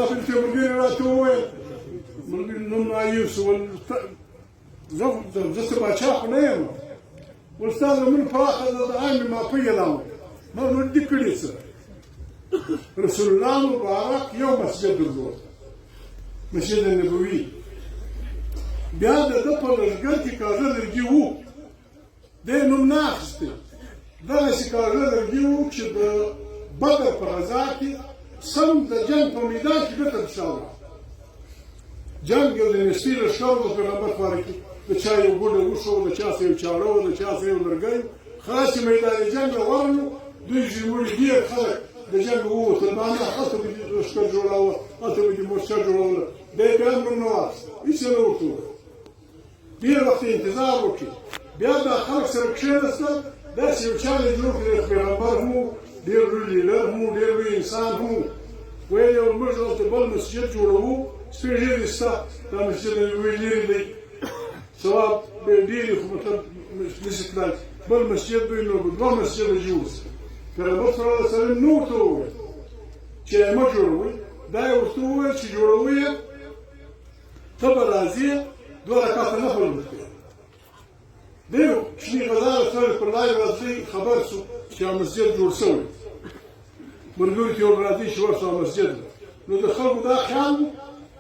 في المدينة لا توين من نوم يوسف زفت ما شاف نيم واستاذ من فاخ العام ما في لهم ما ودي كليسة رسول الله مبارك يوم مسجد الزور مسجد النبوي بهذا دبل الرجال كذا الجيو ده نمناخستي ده سكارل الجيو كده بدر فرزاتي سم ده جنب ميدان كده تشاور جنگ اللي نسير الشغل في ربط فاركي بتشاي وقول وشو بتشاسي وشارو بتشاسي ورجاي خلاص ميدان الجنگ ورنو دويجي ولدي خلق الجنگ هو تبعنا حتى بيشكر جولاو حتى بيجي مشكر جولاو ده كان من نواس يصيروا تو بير وقت انتظار وكي بيبدا خلق سركشنستا ده سيوشال جروب الخبر هو دير رولي هو دير انسان هو وين المرجع تبل مسجد جولاو سيجي لسه ده مسجد الويلي سواء بيديري خمسة مسجد بل مسجد بينه بدون مسجد الجوز كربط صلى الله عليه وسلم نوتو شيء مجروي ده يوتو شيء جروية تبرازية دورة كاتنا نفر المسجد ده شني غزالة صار في الله يرضي خبر سو شيء مسجد جور سوي مرجوي يوم رادي شو صار مسجد لو دخلوا داخل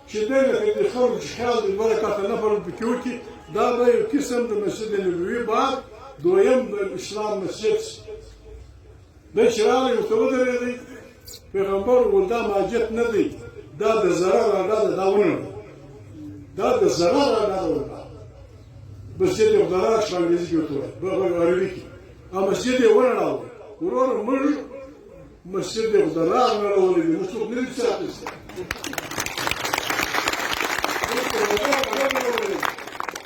شدينا في الدخول شحال البركة نفر بكيوتي ده يكسم المسجد النبوي بعد دويم الإسلام مسجد ده شرالي متبادر يدي پیغمبر ولدا ما جت ندي ده زرار ده داون ده زرار ده داون مسجد الضرار شان يجي يطول بعربيكي مسجد ورنا ورور مر مسجد الضرار ولا ولدي مسجد نرجع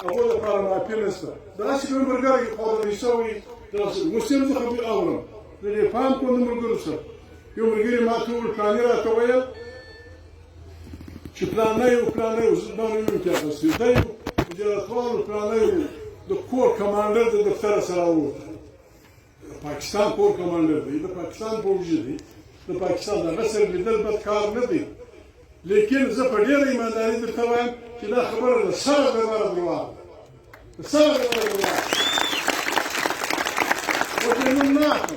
أقول لك أنا ما بينستا ده أشي من برجع يقدر يسوي مسلم تخبي أولا اللي فهم كل من الجلسة يوم رجلي ما تقول كانيرا تويا شبلاني وبلاني وزدنا يوم كذا ده وجراتوال وبلاني دكتور كماندر ده دكتور سراوي باكستان كور كماندر ده باكستان بوجودي ده باكستان ده بس اللي بدل بتكار ندي لكن زفدير إيمانداري بالتوام كذا خبر السبب ما بدرواه السبب ما بدرواه وجنوناكم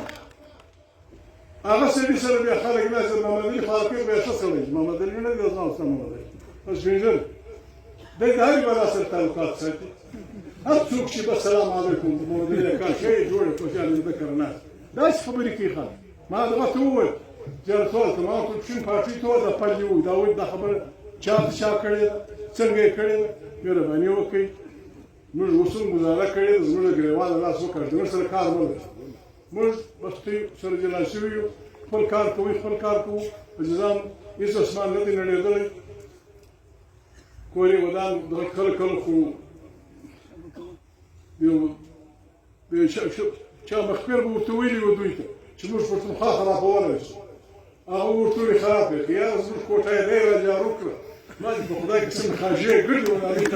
أنا سبي سربي خارج ناس ما مدري خارج بيشتغل ما مدري من اللي يصنع سامونا بس بينزل ده هاي بلا سرطان ساتي أتوك شيء السلام عليكم ما مدري كان شيء جوي كوشان يذكر الناس ده خبري كي خان ما هذا هو جرتول كمان كل شيء بارتي تو ده باليو داود ده خبر شاب كره څنګه کړي یو باندې وکي موږ وسون گزاره کړي زموږ غریوان الله سو کړ د سره کار مله موږ بس ته سره جلا شوی خپل کار کوي نظام هیڅ اسمان نه دی نړیدلی کوري ودان د کل خو یو چا مخبر بو ورته ویلي و دوی ته چې موږ پښتونخوا خرابولی شو هغه ورته ویلي خراب کړي یا زموږ کوټه یې ډېره جارو کړه ما دي بخدای قسم خارجيه قلت ولا عليك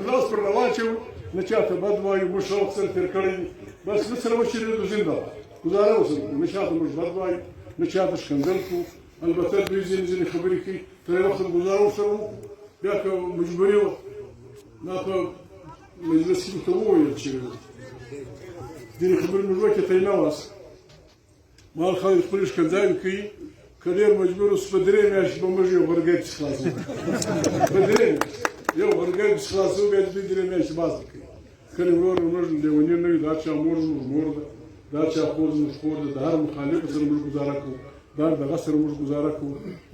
خلاص بالرواتب نشاط بدواي مش وصل تركلي بس مثل ما شريدو زنده وزاره وصل نشاط مش بدواي نشاط شكندلكو البته بيزين خبريكي ترى وقت الوزاره وصلوا ذاك مجبرين ناخذ مجلس التووي تشيلو دي خبر من الوقت تيناوس ما الخير كلش كذلك كرير مجبور سبدرين ايش بمجي وغرقت خلاص بدرين يو غرقت خلاص وبيد بدرين ايش بازك كان يقول الرجل ده ونين داتشا مور داتشا خور ده هر مخالف سر مش گزاركو دار ده غسر مش گزاركو